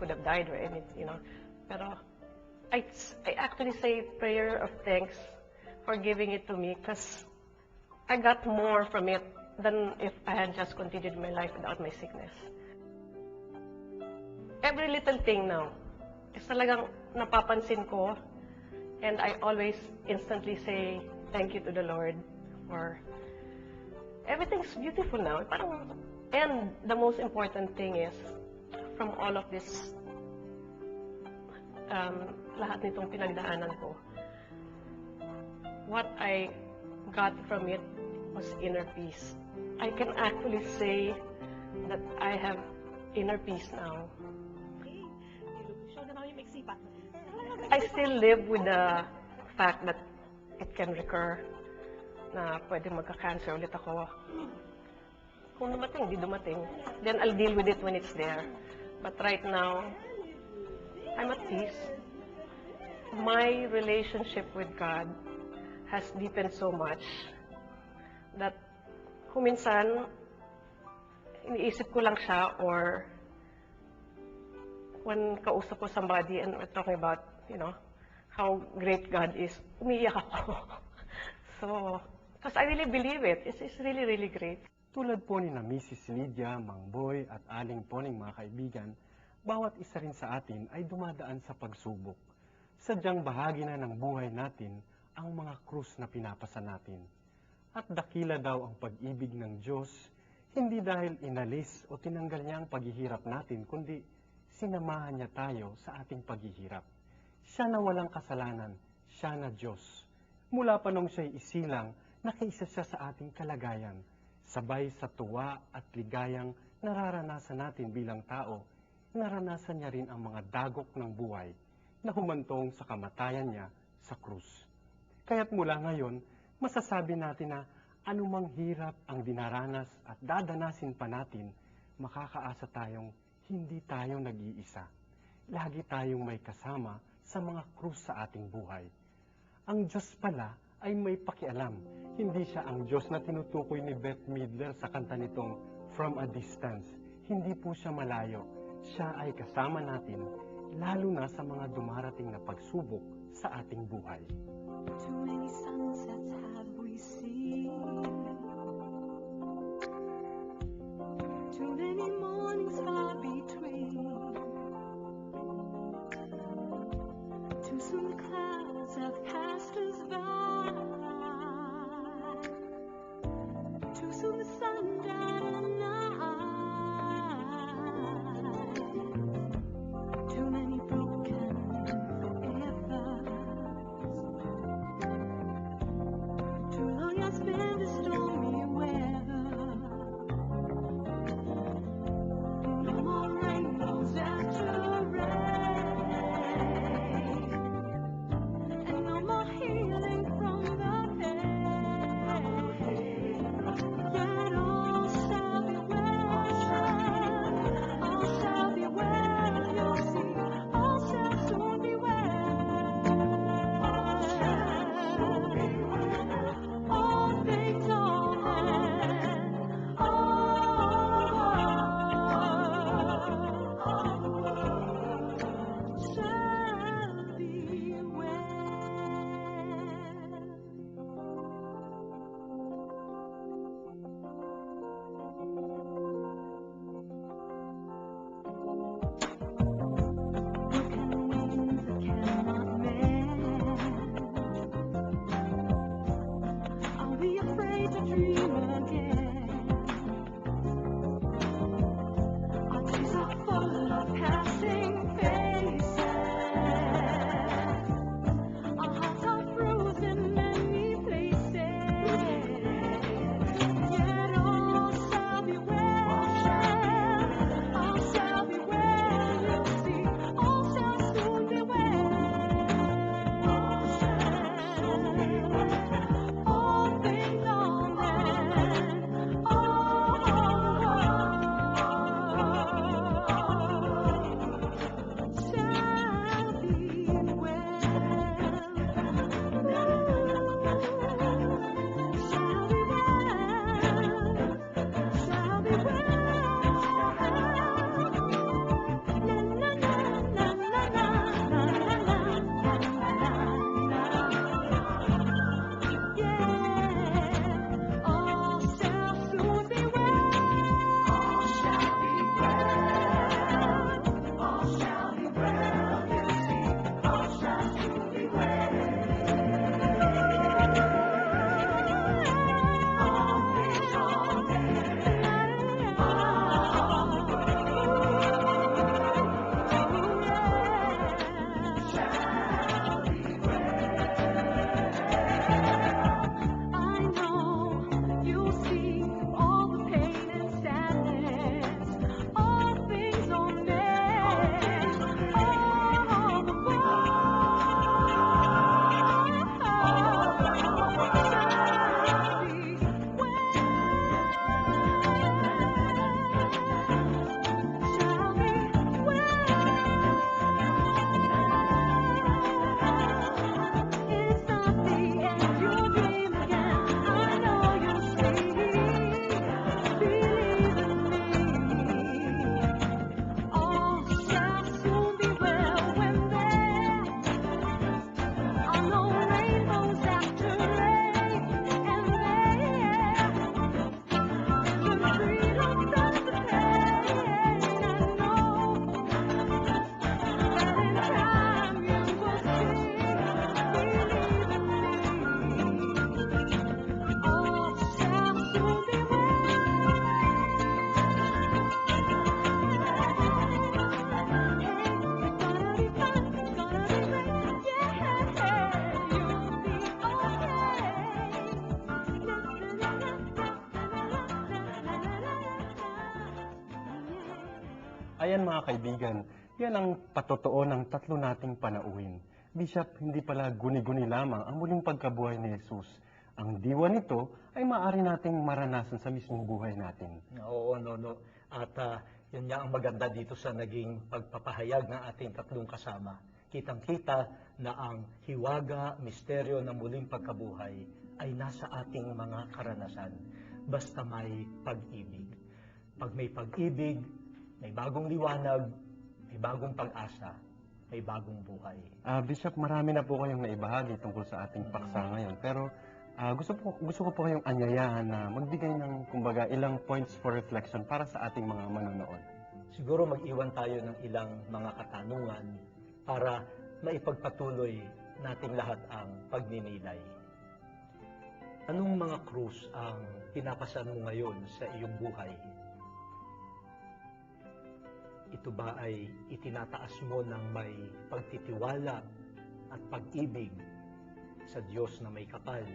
could have died or anything. Pero I actually say prayer of thanks for giving it to me because I got more from it than if I had just continued my life without my sickness. Every little thing now is talagang napapansin ko, and I always instantly say thank you to the Lord for everything's beautiful now. And the most important thing is, from all of this, lahat nitong pinagdaanan ko, what I got from it was inner peace. I can actually say that I have inner peace now. I still live with the fact that it can recur, na pwede magka-cancer ulit ako. Kung dumating, di dumating. Then I'll deal with it when it's there. But right now, I'm at peace. My relationship with God has deepened so much that kung minsan, iniisip ko lang siya, or when kausap ko somebody and we're talking about, how great God is, umiiyak ako. So, because I really believe it. It's really, really great. Tulad po ni na Mrs. Lydia, Mang Boy at Aling Poning mga kaibigan, bawat isa rin sa atin ay dumadaan sa pagsubok. Sadyang bahagi na ng buhay natin ang mga krus na pinapasa natin. At dakila daw ang pag-ibig ng Diyos, hindi dahil inalis o tinanggal niya ang paghihirap natin, kundi sinamahan niya tayo sa ating paghihirap. Siya na walang kasalanan, siya na Diyos. Mula pa nung siya'y isilang, nakaisa siya sa ating kalagayan. Sabay sa tuwa at ligayang nararanasan natin bilang tao, naranasan niya rin ang mga dagok ng buhay na humantong sa kamatayan niya sa krus. Kaya't mula ngayon, masasabi natin na anumang hirap ang dinaranas at dadanasin pa natin, makakaasa tayong hindi tayo nag-iisa. Lagi tayong may kasama sa mga krus sa ating buhay. Ang Diyos pala ay may pakialam. Hindi siya ang Diyos na tinutukoy ni Bette Midler sa kanta nitong From a Distance. Hindi po siya malayo. Siya ay kasama natin, lalo na sa mga dumarating na pagsubok sa ating buhay. Too many sunsets have we seen. Too many mornings far between. Too soon the clouds have passed us by. Too soon the sun died at night. Too many broken forevers. Ayan mga kaibigan, yan ang patotoo ng tatlo nating panauhin. Bishop, hindi pala guni-guni lamang ang muling pagkabuhay ni Jesus. Ang diwa nito ay maaari nating maranasan sa mismong buhay natin. Oo, no. At yun nga ang maganda dito sa naging pagpapahayag ng ating tatlong kasama. Kitang-kita na ang hiwaga, misteryo ng muling pagkabuhay ay nasa ating mga karanasan. Basta may pag-ibig. Pag may pag-ibig, may bagong liwanag, may bagong pag-asa, may bagong buhay. Bishop, marami na po kayong naibahagi tungkol sa ating paksa ngayon. Pero gusto ko po kayong anyayahan na magbigay ng kumbaga ilang points for reflection para sa ating mga manonood. Siguro mag-iwan tayo ng ilang mga katanungan para maipagpatuloy nating lahat ang pagninilay. Anong mga krus ang pinapasan mo ngayon sa iyong buhay? Ito ba ay itinataas mo ng may pagtitiwala at pag-ibig sa Diyos na may kapal?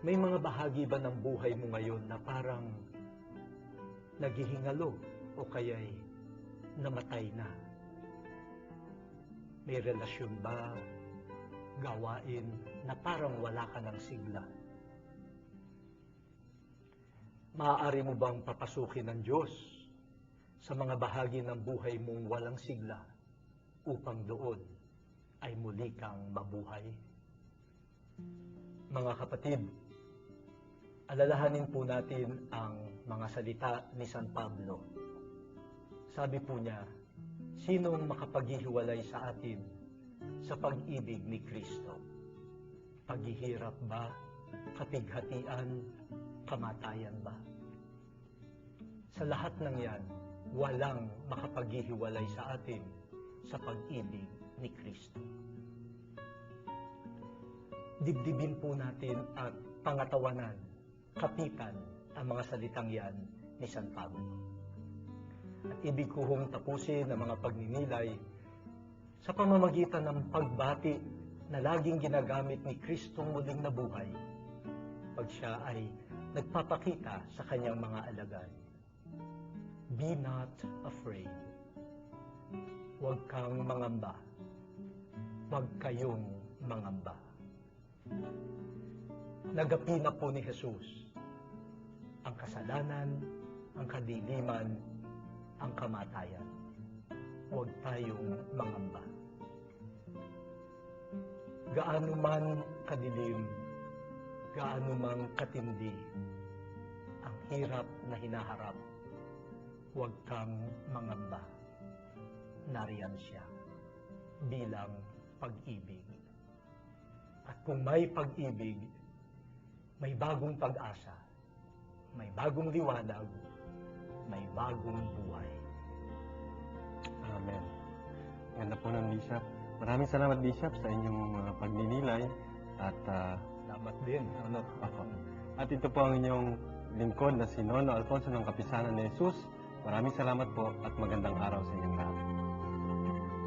May mga bahagi ba ng buhay mo ngayon na parang naghihingalo o kaya'y namatay na? May relasyon ba, gawain na parang wala ka ng sigla? Maaari mo bang papasukin ng Diyos sa mga bahagi ng buhay mong walang sigla upang doon ay muli kang mabuhay? Mga kapatid, alalahanin po natin ang mga salita ni San Pablo. Sabi po niya, sinong makapaghihiwalay sa atin sa pag-ibig ni Kristo? Paghihirap ba? Kapighatian? Kamatayan ba? Sa lahat ng yan, walang makapaghihiwalay sa atin sa pag-ibig ni Kristo. Dibdibin po natin at pangatawanan, kapitan ang mga salitang yan ni San Pablo. At ibig ko hong tapusin ang mga pagninilay sa pamamagitan ng pagbati na laging ginagamit ni Kristong muling nabuhay pag siya ay nagpapakita sa kanyang mga alagad. Be not afraid. Huwag kang mangamba. Huwag kayong mangamba. Nagapi na po ni Jesus ang kasalanan, ang kadiliman, ang kamatayan. Huwag tayong mangamba. Gaano man kadilim, gaano man katindi ang hirap na hinaharap, huwag kang mangamba. Nariyan siya bilang pag-ibig. At kung may pag-ibig, may bagong pag-asa, may bagong liwanag, may bagong buhay. Amen. Ganda po ng Bishop. Maraming salamat, Bishop, sa inyong pagninilay. At Salamat din. At ito po ang inyong lingkod na si Nono Alfonso ng Kapisanan ni Jesus. Maraming salamat po at magandang araw sa inyong lahat.